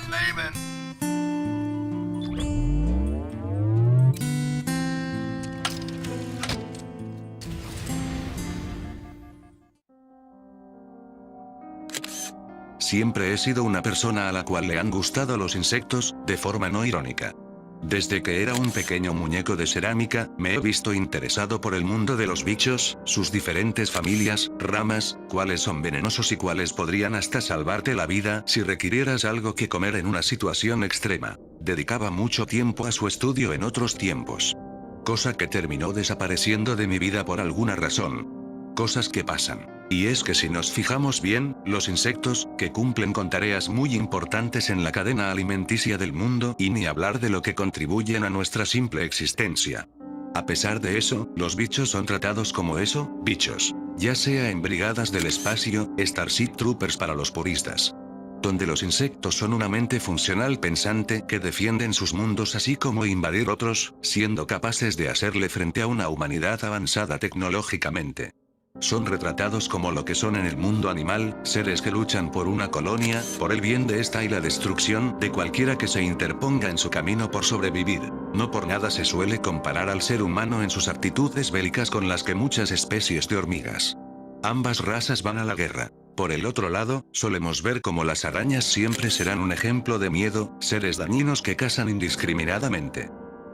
Leben. Siempre he sido una persona a la cual le han gustado los insectos, de forma no irónica. Desde que era un pequeño muñeco de cerámica, me he visto interesado por el mundo de los bichos, sus diferentes familias, ramas, cuáles son venenosos y cuáles podrían hasta salvarte la vida si requirieras algo que comer en una situación extrema. Dedicaba mucho tiempo a su estudio en otros tiempos. Cosa que terminó desapareciendo de mi vida por alguna razón. Cosas que pasan. Y es que si nos fijamos bien, los insectos, que cumplen con tareas muy importantes en la cadena alimenticia del mundo, y ni hablar de lo que contribuyen a nuestra simple existencia. A pesar de eso, los bichos son tratados como eso, bichos. Ya sea en brigadas del espacio, Starship Troopers para los puristas. Donde los insectos son una mente funcional pensante que defienden sus mundos así como invadir otros, siendo capaces de hacerle frente a una humanidad avanzada tecnológicamente. Son retratados como lo que son en el mundo animal, seres que luchan por una colonia, por el bien de esta y la destrucción de cualquiera que se interponga en su camino por sobrevivir. No por nada se suele comparar al ser humano en sus actitudes bélicas con las que muchas especies de hormigas. Ambas razas van a la guerra. Por el otro lado, solemos ver como las arañas siempre serán un ejemplo de miedo, seres dañinos que cazan indiscriminadamente.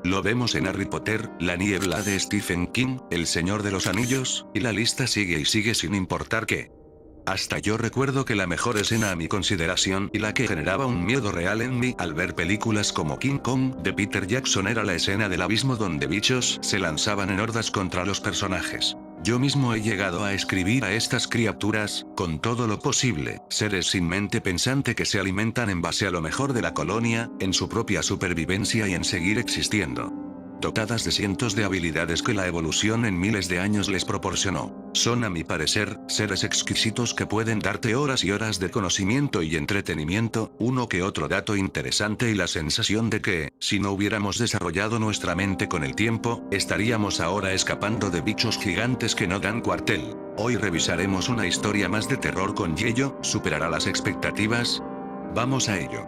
Lo vemos en Harry Potter, La niebla de Stephen King, El Señor de los Anillos, y la lista sigue y sigue sin importar qué. Hasta yo recuerdo que la mejor escena a mi consideración y la que generaba un miedo real en mí al ver películas como King Kong de Peter Jackson era la escena del abismo donde bichos se lanzaban en hordas contra los personajes. Yo mismo he llegado a escribir a estas criaturas, con todo lo posible, seres sin mente pensante que se alimentan en base a lo mejor de la colonia, en su propia supervivencia y en seguir existiendo. Dotadas de cientos de habilidades que la evolución en miles de años les proporcionó. Son a mi parecer, seres exquisitos que pueden darte horas y horas de conocimiento y entretenimiento, uno que otro dato interesante y la sensación de que, si no hubiéramos desarrollado nuestra mente con el tiempo, estaríamos ahora escapando de bichos gigantes que no dan cuartel. Hoy revisaremos una historia más de terror con Yello, ¿superará las expectativas? Vamos a ello.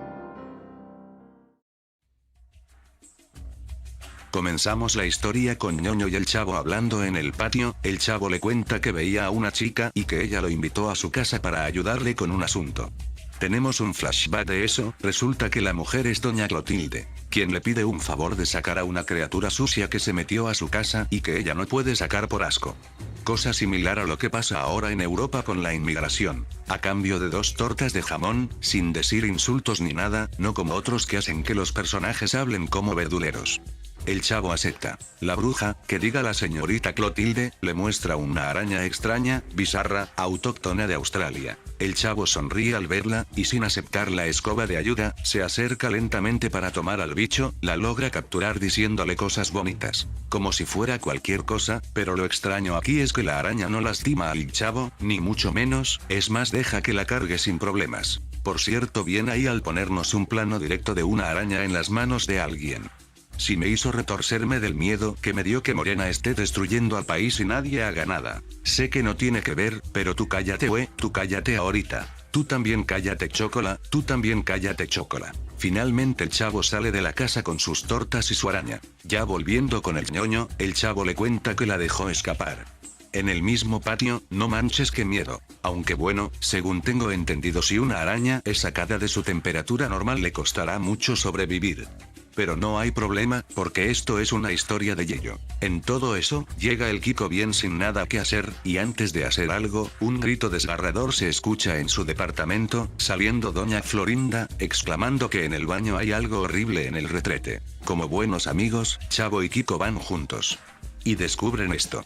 Comenzamos la historia con Ñoño y el chavo hablando en el patio. El chavo le cuenta que veía a una chica y que ella lo invitó a su casa para ayudarle con un asunto. Tenemos un flashback de eso, resulta que la mujer es doña Clotilde, quien le pide un favor de sacar a una criatura sucia que se metió a su casa y que ella no puede sacar por asco. Cosa similar a lo que pasa ahora en Europa con la inmigración, a cambio de 2 tortas de jamón, sin decir insultos ni nada, no como otros que hacen que los personajes hablen como verduleros. El chavo acepta. La bruja, que diga la señorita Clotilde, le muestra una araña extraña, bizarra, autóctona de Australia. El chavo sonríe al verla, y sin aceptar la escoba de ayuda, se acerca lentamente para tomar al bicho, la logra capturar diciéndole cosas bonitas. Como si fuera cualquier cosa, pero lo extraño aquí es que la araña no lastima al chavo, ni mucho menos, es más deja que la cargue sin problemas. Por cierto, bien ahí al ponernos un plano directo de una araña en las manos de alguien. Si me hizo retorcerme del miedo que me dio que Morena esté destruyendo al país y nadie haga nada. Sé que no tiene que ver, pero tú cállate tú cállate ahorita. Tú también cállate Chocola, tú también cállate Chocola. Finalmente el chavo sale de la casa con sus tortas y su araña. Ya volviendo con el Ñoño, el chavo le cuenta que la dejó escapar. En el mismo patio, no manches qué miedo. Aunque bueno, según tengo entendido si una araña es sacada de su temperatura normal le costará mucho sobrevivir. Pero no hay problema, porque esto es una historia de Yello. En todo eso, llega el Kiko bien sin nada que hacer, y antes de hacer algo, un grito desgarrador se escucha en su departamento, saliendo doña Florinda, exclamando que en el baño hay algo horrible en el retrete. Como buenos amigos, Chavo y Kiko van juntos. Y descubren esto.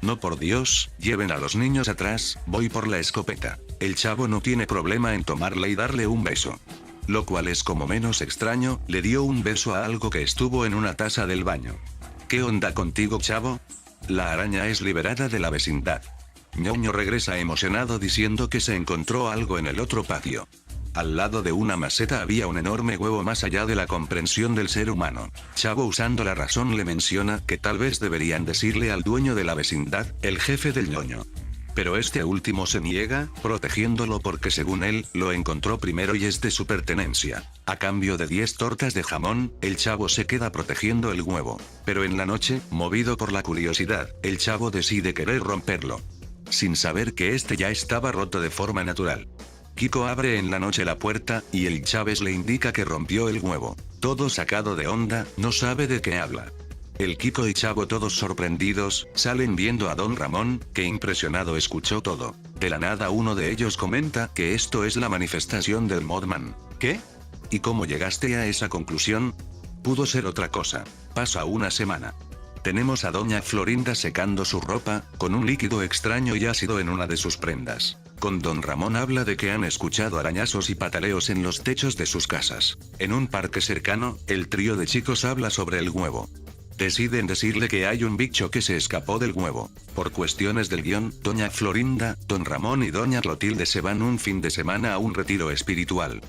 No por Dios, lleven a los niños atrás, voy por la escopeta. El chavo no tiene problema en tomarla y darle un beso. Lo cual es como menos extraño, le dio un beso a algo que estuvo en una taza del baño. ¿Qué onda contigo, chavo? La araña es liberada de la vecindad. Ñoño regresa emocionado diciendo que se encontró algo en el otro patio. Al lado de una maceta había un enorme huevo más allá de la comprensión del ser humano. Chavo, usando la razón, le menciona que tal vez deberían decirle al dueño de la vecindad, el jefe del ñoño. Pero este último se niega, protegiéndolo porque según él, lo encontró primero y es de su pertenencia. A cambio de 10 tortas de jamón, el chavo se queda protegiendo el huevo. Pero en la noche, movido por la curiosidad, el chavo decide querer romperlo, sin saber que este ya estaba roto de forma natural. Kiko abre en la noche la puerta, y el Chávez le indica que rompió el huevo. Todo sacado de onda, no sabe de qué habla. El Kiko y Chavo, todos sorprendidos, salen viendo a Don Ramón, que impresionado escuchó todo. De la nada uno de ellos comenta que esto es la manifestación del Mothman. ¿Qué? ¿Y cómo llegaste a esa conclusión? Pudo ser otra cosa. Pasa una semana. Tenemos a doña Florinda secando su ropa, con un líquido extraño y ácido en una de sus prendas. Con Don Ramón habla de que han escuchado arañazos y pataleos en los techos de sus casas. En un parque cercano, el trío de chicos habla sobre el huevo. Deciden decirle que hay un bicho que se escapó del huevo. Por cuestiones del guión, doña Florinda, Don Ramón y doña Clotilde se van un fin de semana a un retiro espiritual,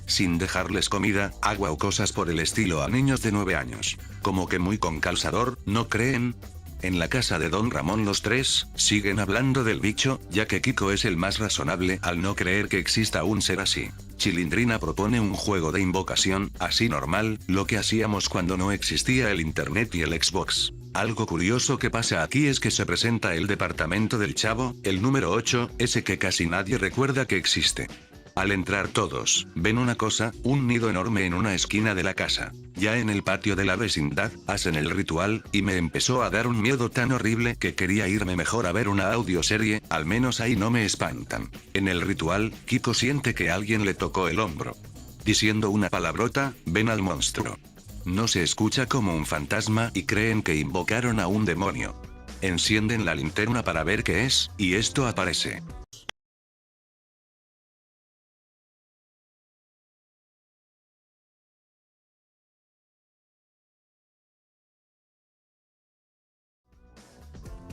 sin dejarles comida, agua o cosas por el estilo a niños de 9 años. Como que muy con calzador, ¿no creen? En la casa de Don Ramón los tres siguen hablando del bicho, ya que Kiko es el más razonable al no creer que exista un ser así. Chilindrina propone un juego de invocación, así normal, lo que hacíamos cuando no existía el internet y el Xbox. Algo curioso que pasa aquí es que se presenta el departamento del Chavo, el número 8, ese que casi nadie recuerda que existe. Al entrar todos, ven una cosa, un nido enorme en una esquina de la casa. Ya en el patio de la vecindad, hacen el ritual, y me empezó a dar un miedo tan horrible que quería irme mejor a ver una audioserie, al menos ahí no me espantan. En el ritual, Kiko siente que alguien le tocó el hombro. Diciendo una palabrota, ven al monstruo. No se escucha como un fantasma y creen que invocaron a un demonio. Encienden la linterna para ver qué es, y esto aparece.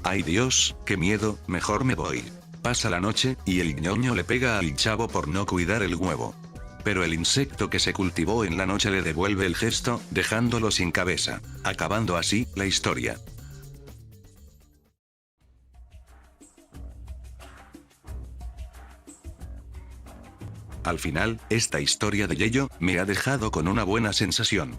Ay Dios, qué miedo, mejor me voy. Pasa la noche, y el ñoño le pega al Chavo por no cuidar el huevo. Pero el insecto que se cultivó en la noche le devuelve el gesto, dejándolo sin cabeza, acabando así la historia. Al final, esta historia de Yello me ha dejado con una buena sensación.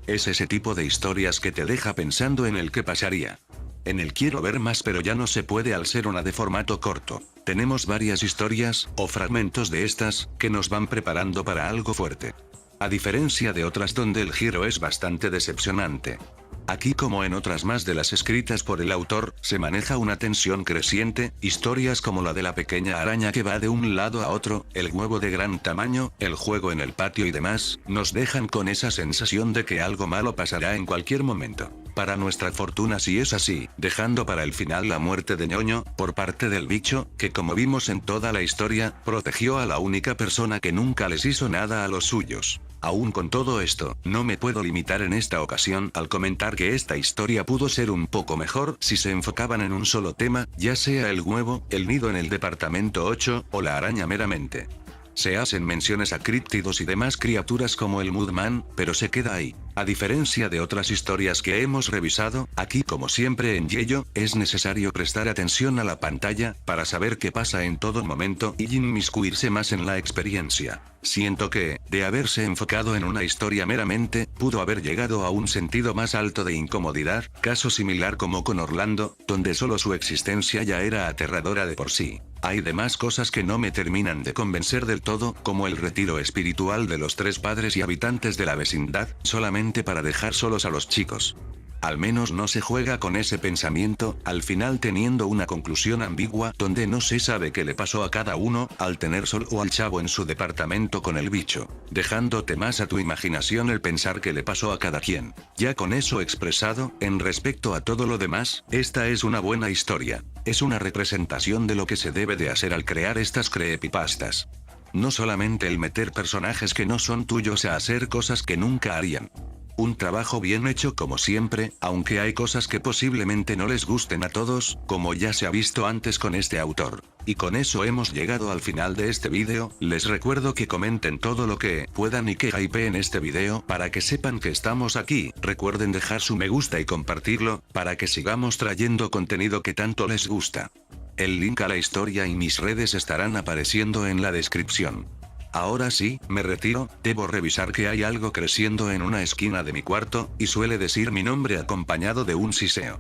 Es ese tipo de historias que te deja pensando en el que pasaría. En el quiero ver más, pero ya no se puede al ser una de formato corto. Tenemos varias historias, o fragmentos de estas, que nos van preparando para algo fuerte. A diferencia de otras donde el giro es bastante decepcionante. Aquí, como en otras más de las escritas por el autor, se maneja una tensión creciente, historias como la de la pequeña araña que va de un lado a otro, el huevo de gran tamaño, el juego en el patio y demás, nos dejan con esa sensación de que algo malo pasará en cualquier momento. Para nuestra fortuna sí es así, dejando para el final la muerte de ñoño, por parte del bicho, que como vimos en toda la historia, protegió a la única persona que nunca les hizo nada a los suyos. Aún con todo esto, no me puedo limitar en esta ocasión al comentar que esta historia pudo ser un poco mejor si se enfocaban en un solo tema, ya sea el huevo, el nido en el departamento 8, o la araña meramente. Se hacen menciones a críptidos y demás criaturas como el Mothman, pero se queda ahí. A diferencia de otras historias que hemos revisado, aquí como siempre en Yello, es necesario prestar atención a la pantalla, para saber qué pasa en todo momento y inmiscuirse más en la experiencia. Siento que, de haberse enfocado en una historia meramente, pudo haber llegado a un sentido más alto de incomodidad, caso similar como con Orlando, donde solo su existencia ya era aterradora de por sí. Hay demás cosas que no me terminan de convencer del todo, como el retiro espiritual de los 3 padres y habitantes de la vecindad, solamente para dejar solos a los chicos. Al menos no se juega con ese pensamiento, al final teniendo una conclusión ambigua donde no se sabe qué le pasó a cada uno, al tener solo al Chavo en su departamento con el bicho, dejándote más a tu imaginación el pensar qué le pasó a cada quien. Ya con eso expresado, en respecto a todo lo demás, esta es una buena historia. Es una representación de lo que se debe de hacer al crear estas creepypastas. No solamente el meter personajes que no son tuyos a hacer cosas que nunca harían. Un trabajo bien hecho como siempre, aunque hay cosas que posiblemente no les gusten a todos, como ya se ha visto antes con este autor. Y con eso hemos llegado al final de este vídeo. Les recuerdo que comenten todo lo que puedan y que hypeen este vídeo para que sepan que estamos aquí. Recuerden dejar su me gusta y compartirlo, para que sigamos trayendo contenido que tanto les gusta. El link a la historia y mis redes estarán apareciendo en la descripción. Ahora sí, me retiro, debo revisar que hay algo creciendo en una esquina de mi cuarto, y suele decir mi nombre acompañado de un siseo.